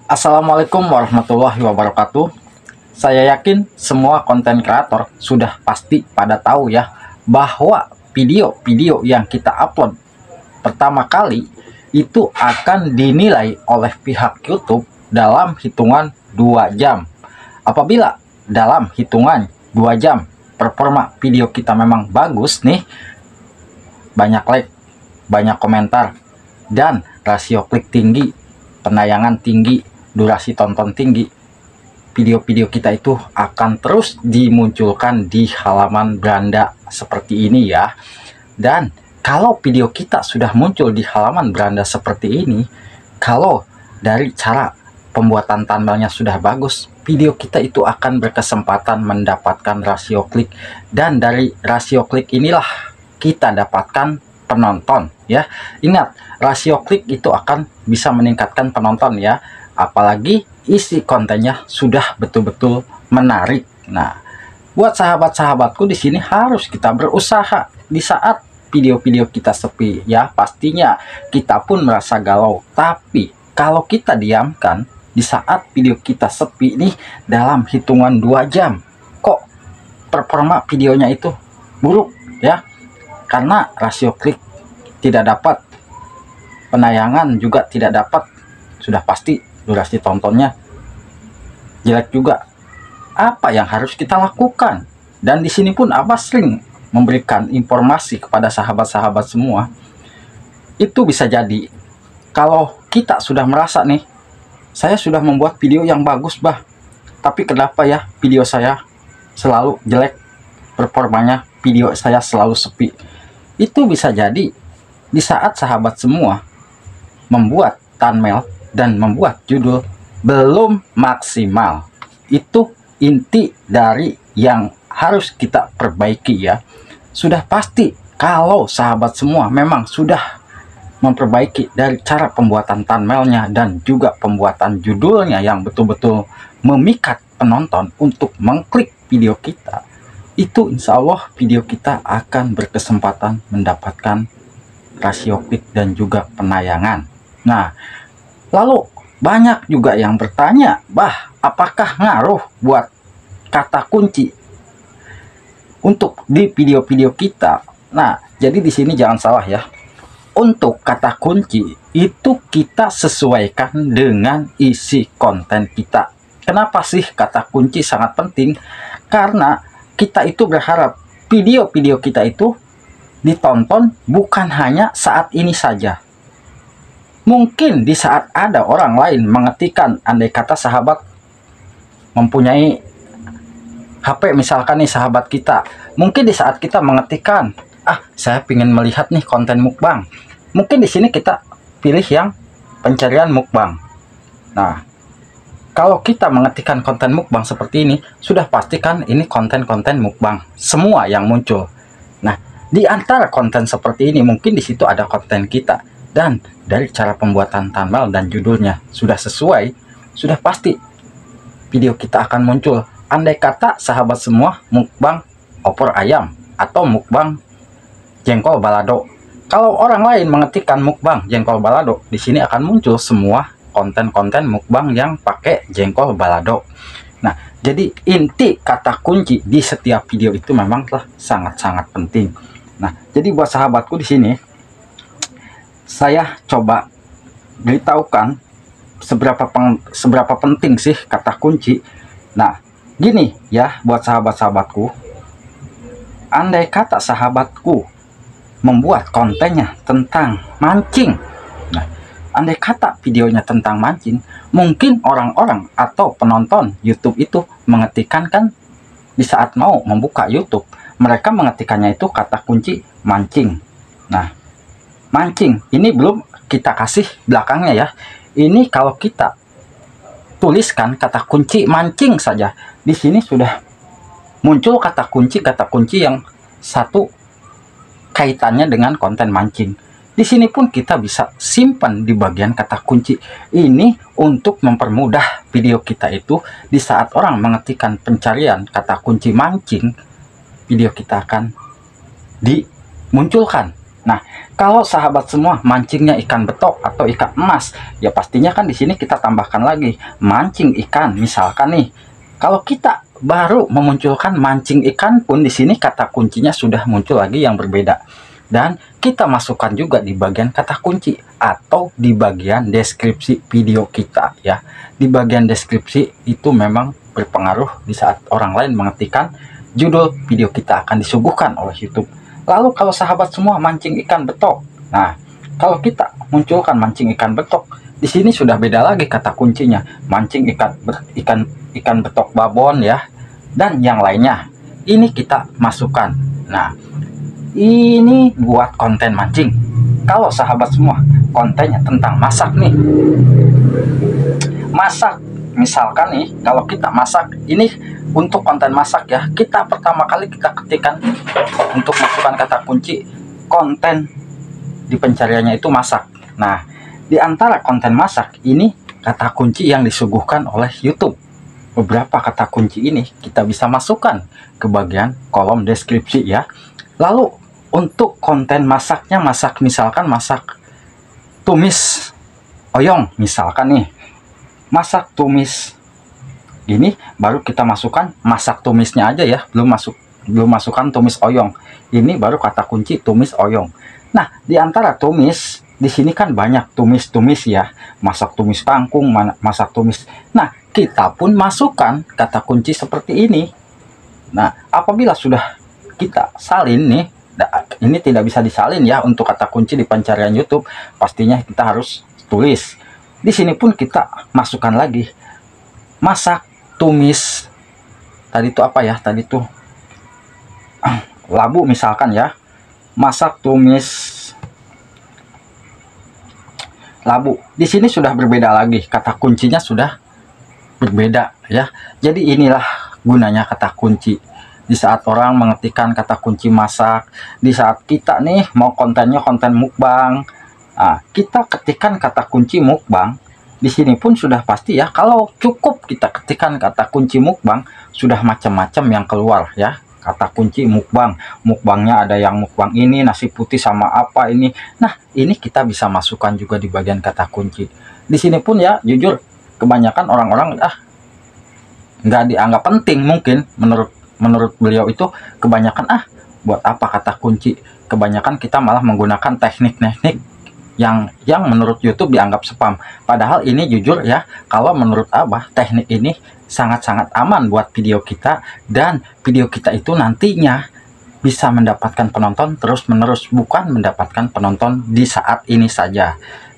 Assalamualaikum warahmatullahi wabarakatuh. Saya yakin semua konten kreator sudah pasti pada tahu ya bahwa video-video yang kita upload pertama kali itu akan dinilai oleh pihak YouTube dalam hitungan 2 jam. Apabila dalam hitungan 2 jam performa video kita memang bagus nih, banyak like, banyak komentar, dan rasio klik tinggi, penayangan tinggi, durasi tonton tinggi, video-video kita itu akan terus dimunculkan di halaman beranda seperti ini ya. Dan kalau video kita sudah muncul di halaman beranda seperti ini, kalau dari cara pembuatan thumbnailnya sudah bagus, video kita itu akan berkesempatan mendapatkan rasio klik, dan dari rasio klik inilah kita dapatkan penonton ya. Ingat, rasio klik itu akan bisa meningkatkan penonton ya, apalagi isi kontennya sudah betul-betul menarik. Nah, buat sahabat-sahabatku di sini harus kita berusaha di saat video-video kita sepi ya. Pastinya kita pun merasa galau, tapi kalau kita diamkan di saat video kita sepi nih dalam hitungan 2 jam, kok performa videonya itu buruk ya, karena rasio klik tidak dapat, penayangan juga tidak dapat, sudah pasti durasi tontonnya jelek juga. Apa yang harus kita lakukan? Dan di sini pun Abah sering memberikan informasi kepada sahabat-sahabat semua. Itu bisa jadi kalau kita sudah merasa nih, saya sudah membuat video yang bagus bah, tapi kenapa ya video saya selalu jelek, performanya video saya selalu sepi. Itu bisa jadi di saat sahabat semua membuat thumbnail dan membuat judul belum maksimal. Itu inti dari yang harus kita perbaiki ya. Sudah pasti kalau sahabat semua memang sudah memperbaiki dari cara pembuatan thumbnailnya dan juga pembuatan judulnya yang betul-betul memikat penonton untuk mengklik video kita, itu insya Allah video kita akan berkesempatan mendapatkan rasio klik dan juga penayangan. Nah, lalu banyak juga yang bertanya, bah, apakah ngaruh buat kata kunci untuk di video-video kita? Nah, jadi di sini jangan salah ya. Untuk kata kunci itu kita sesuaikan dengan isi konten kita. Kenapa sih kata kunci sangat penting? Karena kita itu berharap video-video kita itu ditonton bukan hanya saat ini saja. Mungkin di saat ada orang lain mengetikkan, andai kata sahabat mempunyai HP misalkan nih sahabat kita, mungkin di saat kita mengetikkan, saya ingin melihat nih konten mukbang, mungkin di sini kita pilih yang pencarian mukbang. Nah, kalau kita mengetikkan konten mukbang seperti ini, sudah pastikan ini konten-konten mukbang semua yang muncul. Nah, di antara konten seperti ini mungkin di situ ada konten kita, dan dari cara pembuatan thumbnail dan judulnya sudah sesuai, sudah pasti video kita akan muncul. Andai kata sahabat semua mukbang opor ayam atau mukbang jengkol balado, kalau orang lain mengetikkan mukbang jengkol balado, di sini akan muncul semua konten-konten mukbang yang pakai jengkol balado. Nah, jadi inti kata kunci di setiap video itu memang telah sangat-sangat penting. Nah, jadi buat sahabatku di sini, saya coba beritahukan seberapa penting sih kata kunci. Nah, gini ya buat sahabat-sahabatku, andai kata sahabatku membuat kontennya tentang mancing. Nah, andai kata videonya tentang mancing, mungkin orang-orang atau penonton YouTube itu mengetikkan, kan di saat mau membuka YouTube, mereka mengetikkannya itu kata kunci mancing. Nah, mancing ini belum kita kasih belakangnya ya. Ini kalau kita tuliskan kata kunci mancing saja, di sini sudah muncul kata kunci yang satu kaitannya dengan konten mancing. Di sini pun kita bisa simpan di bagian kata kunci ini untuk mempermudah video kita itu di saat orang mengetikkan pencarian kata kunci mancing, video kita akan dimunculkan. Nah, kalau sahabat semua mancingnya ikan betok atau ikan emas, ya pastinya kan di sini kita tambahkan lagi mancing ikan. Misalkan nih, kalau kita baru memunculkan mancing ikan pun di sini kata kuncinya sudah muncul lagi yang berbeda. Dan kita masukkan juga di bagian kata kunci atau di bagian deskripsi video kita ya. Di bagian deskripsi itu memang berpengaruh di saat orang lain mengetikkan judul video kita akan disuguhkan oleh YouTube. Lalu kalau sahabat semua mancing ikan betok. Nah, kalau kita munculkan mancing ikan betok, di sini sudah beda lagi kata kuncinya. Mancing ikan betok babon ya dan yang lainnya. Ini kita masukkan. Nah, ini buat konten mancing. Kalau sahabat semua kontennya tentang masak nih, masak misalkan nih, kalau kita masak ini untuk konten masak ya, kita pertama kali kita ketikkan untuk masukkan kata kunci konten di pencariannya itu masak. Nah, di antara konten masak ini kata kunci yang disuguhkan oleh YouTube. Beberapa kata kunci ini kita bisa masukkan ke bagian kolom deskripsi ya. Lalu untuk konten masaknya, masak misalkan masak tumis oyong misalkan nih, masak tumis ini baru kita masukkan masak tumisnya aja ya, belum masukkan tumis oyong. Ini baru kata kunci tumis oyong. Nah, di antara tumis di sini kan banyak tumis-tumis ya, masak tumis kangkung, masak tumis. Nah, kita pun masukkan kata kunci seperti ini. Nah, apabila sudah kita salin nih, ini tidak bisa disalin ya untuk kata kunci di pencarian YouTube, pastinya kita harus tulis. Di sini pun kita masukkan lagi masak tumis, tadi itu apa ya, tadi tuh labu misalkan ya, masak tumis labu. Di sini sudah berbeda lagi, kata kuncinya sudah berbeda ya. Jadi inilah gunanya kata kunci. Di saat orang mengetikkan kata kunci masak, di saat kita nih mau kontennya konten mukbang, nah, kita ketikkan kata kunci mukbang. Di sini pun sudah pasti ya, kalau cukup kita ketikkan kata kunci mukbang, sudah macam-macam yang keluar ya. Kata kunci mukbang, mukbangnya ada yang mukbang ini nasi putih sama apa ini. Nah, ini kita bisa masukkan juga di bagian kata kunci. Di sini pun ya, jujur kebanyakan orang-orang nggak dianggap penting mungkin menurut beliau itu kebanyakan buat apa kata kunci. Kebanyakan kita malah menggunakan teknik-teknik yang menurut YouTube dianggap spam. Padahal ini jujur ya, kalau menurut Abah teknik ini sangat-sangat aman buat video kita, dan video kita itu nantinya bisa mendapatkan penonton terus-menerus, bukan mendapatkan penonton di saat ini saja.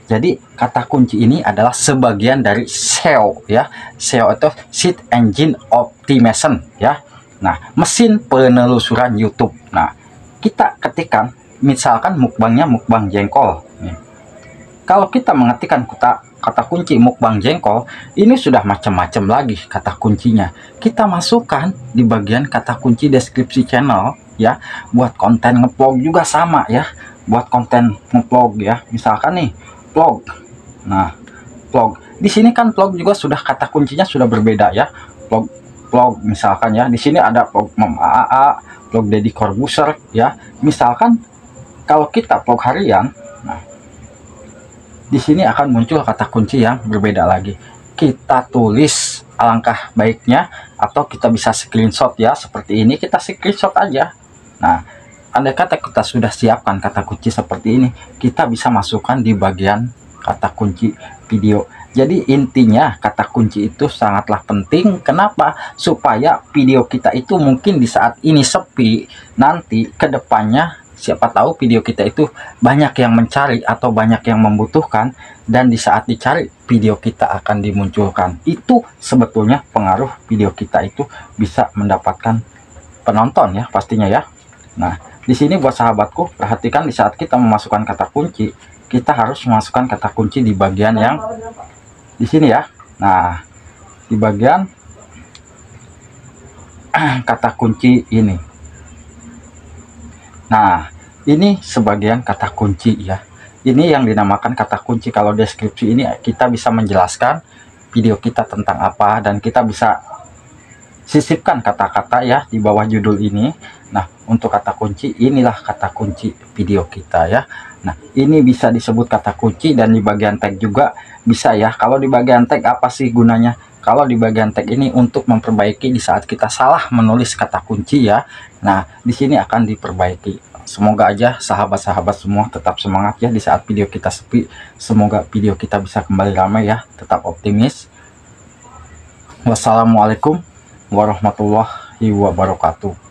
Jadi kata kunci ini adalah sebagian dari SEO ya. SEO itu Search Engine Optimization ya. Nah, mesin penelusuran YouTube. Nah, kita ketikkan misalkan mukbangnya mukbang jengkol. Kalau kita mengetikkan kata kunci mukbang jengkol, ini sudah macam-macam lagi kata kuncinya. Kita masukkan di bagian kata kunci deskripsi channel ya. Buat konten ngevlog juga sama ya. Buat konten ngevlog ya. Misalkan nih vlog. Nah, vlog. Di sini kan vlog juga sudah kata kuncinya sudah berbeda ya. Vlog misalkan ya, di sini ada vlog Mom AA, vlog Deddy Corbuzier ya. Misalkan kalau kita vlog harian, nah di sini akan muncul kata kunci yang berbeda lagi. Kita tulis alangkah baiknya, atau kita bisa screenshot ya, seperti ini kita screenshot aja. Nah, andai kata kita sudah siapkan kata kunci seperti ini, kita bisa masukkan di bagian kata kunci video. Jadi intinya kata kunci itu sangatlah penting. Kenapa? Supaya video kita itu mungkin di saat ini sepi, nanti kedepannya siapa tahu video kita itu banyak yang mencari atau banyak yang membutuhkan, dan di saat dicari video kita akan dimunculkan. Itu sebetulnya pengaruh video kita itu bisa mendapatkan penonton ya pastinya ya. Nah, di sini buat sahabatku, perhatikan di saat kita memasukkan kata kunci, kita harus memasukkan kata kunci di bagian yang di sini ya. Nah, di bagian kata kunci ini. Nah, ini sebagian kata kunci ya. Ini yang dinamakan kata kunci. Kalau deskripsi ini kita bisa menjelaskan video kita tentang apa, dan kita bisa sisipkan kata-kata ya di bawah judul ini. Nah, untuk kata kunci. Inilah kata kunci video kita ya. Nah, ini bisa disebut kata kunci, dan di bagian tag juga bisa ya. Kalau di bagian tag apa sih gunanya? Kalau di bagian tag ini untuk memperbaiki di saat kita salah menulis kata kunci ya. Nah, di sini akan diperbaiki. Semoga aja sahabat-sahabat semua tetap semangat ya di saat video kita sepi. Semoga video kita bisa kembali ramai ya. Tetap optimis. Wassalamualaikum warahmatullahi wabarakatuh.